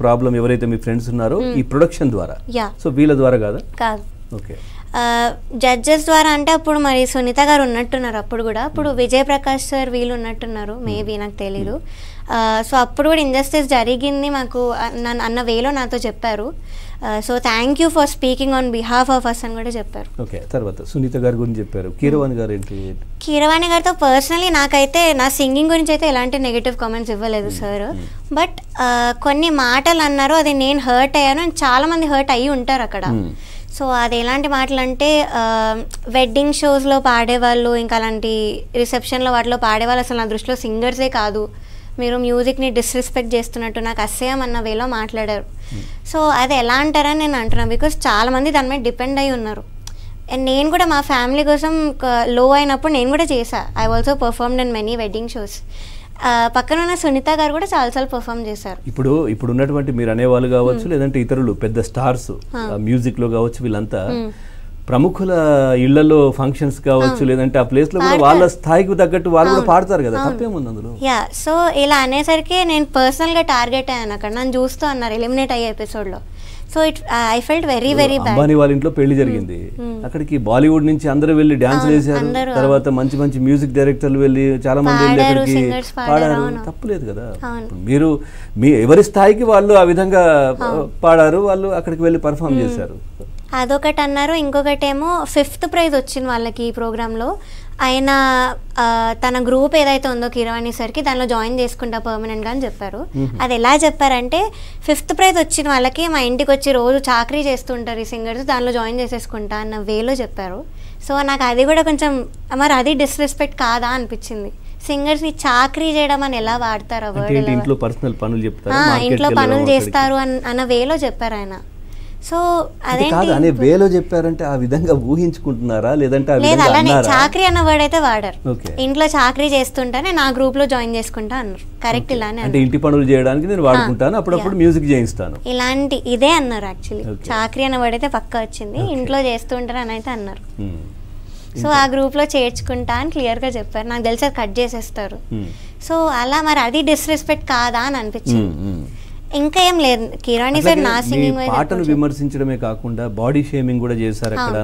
Problem ఎవరైతే మీ friends ఉన్నారో ఈ ప్రొడక్షన్ ద్వారా, సో వీళ్ళ ద్వారా కాదా? కాదు. ఓకే, జడ్జెస్ ద్వారా అంటే అప్పుడు మరి సునీత గారు ఉన్నట్టున్నారు అప్పుడు కూడా, అప్పుడు విజయ్ ప్రకాష్ సార్ వీళ్ళు ఉన్నట్టున్నారు మేబీ, నాకు తెలీదు. సో అప్పుడు కూడా ఇంజస్టిస్ జరిగింది మాకు అన్న వేలో నాతో చెప్పారు. So thank you for speaking on behalf of us అని కూడా చెప్పారు. ఓకే, తర్వాత సునీత గారి గురించి చెప్పారు. కీరవాణి గారు ఏంటి? కీరవాణి గారితో పర్సనలీ నాకైతే నా సింగింగ్ గురించి అయితే ఎలాంటి నెగిటివ్ కామెంట్స్ ఇవ్వలేదు సార్. బట్ కొన్ని మాటలు అన్నారు, అది నేను హర్ట్ అయ్యాను, చాలా మంది హర్ట్ అయ్యి ఉంటారు అక్కడ. సో అది ఎలాంటి మాటలు అంటే వెడ్డింగ్ షోస్లో పాడేవాళ్ళు, ఇంకా అలాంటి రిసెప్షన్లో వాటిలో పాడేవాళ్ళు అసలు నా దృష్టిలో సింగర్సే కాదు, మీరు మ్యూజిక్ని డిస్రెస్పెక్ట్ చేస్తున్నట్టు నాకు అసహ్యం అన్న వేలో మాట్లాడారు. సో అది ఎలా అంటారని నేను అంటున్నాను, బికాస్ చాలామంది దాని మీద డిపెండ్ అయి ఉన్నారు. అండ్ నేను కూడా మా ఫ్యామిలీ కోసం లో అయినప్పుడు నేను కూడా చేశా. I also performed in many wedding shows. పక్కన ఉన్న సునీత గారు కూడా చాలాసార్లు పర్ఫామ్ చేశారు. ఇప్పుడు ఉన్నటువంటి మీరు అనేవాళ్ళు కావచ్చు, లేదంటే ఇతరులు పెద్ద స్టార్స్ మ్యూజిక్ లో కావచ్చు, వీళ్ళంతా ప్రముఖుల ఇళ్లలో ఫంక్షన్స్ కావచ్చు, లేదంటే ఆ ప్లేస్ లో కూడా వాళ్ళ స్థాయికి తగ్గట్టు వాళ్ళు కూడా పాడతారు కదా, తప్పేముంది అందులో? సో ఇలా అనేసరికి నేను పర్సనల్ గా టార్గెట్ అయ్యాను అక్కడ. నన్ను చూస్తూ అన్నారు ఎలిమినేట్ అయ్యే ఎపిసోడ్ లో. So I felt very very bad. Ambani వాళ్ళ ఇంట్లో పెళ్లి జరిగింది, అక్కడికి బాలీవుడ్ నుంచి అందరూ వెళ్ళి డాన్స్ చేశారు, తర్వాత మంచి మంచి మ్యూజిక్ డైరెక్టర్లు వెళ్ళి చాలా మంది వెళ్ళి అక్కడికి పాడారు, తప్పులేదు కదా. మీరు మీ ఎవరి స్థాయికి వాళ్ళు ఆ విధంగా పాడారు, వాళ్ళు అక్కడికి వెళ్ళి పర్ఫామ్ చేశారు. అదొకటి అన్నారు. ఇంకొకటి ఏమో 5th ప్రైజ్ వచ్చింది వాళ్ళకి ఈ ప్రోగ్రాంలో. ఆయన తన గ్రూప్ ఏదైతే ఉందో కీరవాణి సార్కి, దానిలో జాయిన్ చేసుకుంటా పర్మనెంట్గా అని చెప్పారు. అది ఎలా చెప్పారంటే 5th ప్రైజ్ వచ్చిన వాళ్ళకి మా ఇంటికి వచ్చి రోజు చాకరీ చేస్తుంటారు ఈ సింగర్స్, దానిలో జాయిన్ చేసేసుకుంటా అన్న వేలో చెప్పారు. సో నాకు అది కూడా కొంచెం మరి అది డిస్రెస్పెక్ట్ కాదా అనిపించింది. సింగర్స్ ని చాకరీ చేయడం అని ఎలా వాడతారు ఆ వర్డ్? ఇంట్లో పర్సనల్ పనులు చెప్తారు, ఇంట్లో పనులు చేస్తారు అన్న వేలో చెప్పారు ఆయన. సో అదేంటి అనే వేలో చెప్పారంటే ఆ విధంగా ఊహించుకుంటున్నారా, లేదంటే అలానే చాకరీ అన్న వర్డ్ అయితే వాడారు. ఇంట్లో చాకరీ చేస్తుంటానే నా గ్రూప్ లో జాయిన్ చేసుకుంటా అన్నారు. కరెక్ట్, ఇలానే అంటే ఇంటి పనులు చేయడానికి నేను వాడుకుంటాను, అప్పుడప్పుడు మ్యూజిక్ చేయిస్తాను, ఇలాంటి ఇదే అన్నారు. యాక్చువల్లీ చాకరీ అన్న వర్డ్ అయితే పక్కా వచ్చింది, ఇంట్లో చేస్తుంటారు అని అయితే అన్నారు. సో ఆ గ్రూప్ లో చేర్చుకుంటా అని క్లియర్ గా చెప్పారు. నాకు తెలిసి అది కట్ చేసేస్తారు. సో అలా మరి అది డిస్రెస్పెక్ట్ కాదా అని అనిపించింది. ఇంకా ఏం లేదు, కీరవాణి సార్ నా సింగింగ్ పాటను విమర్శించడమే కాకుండా బాడీ షేమింగ్ కూడా చేశారు అక్కడ.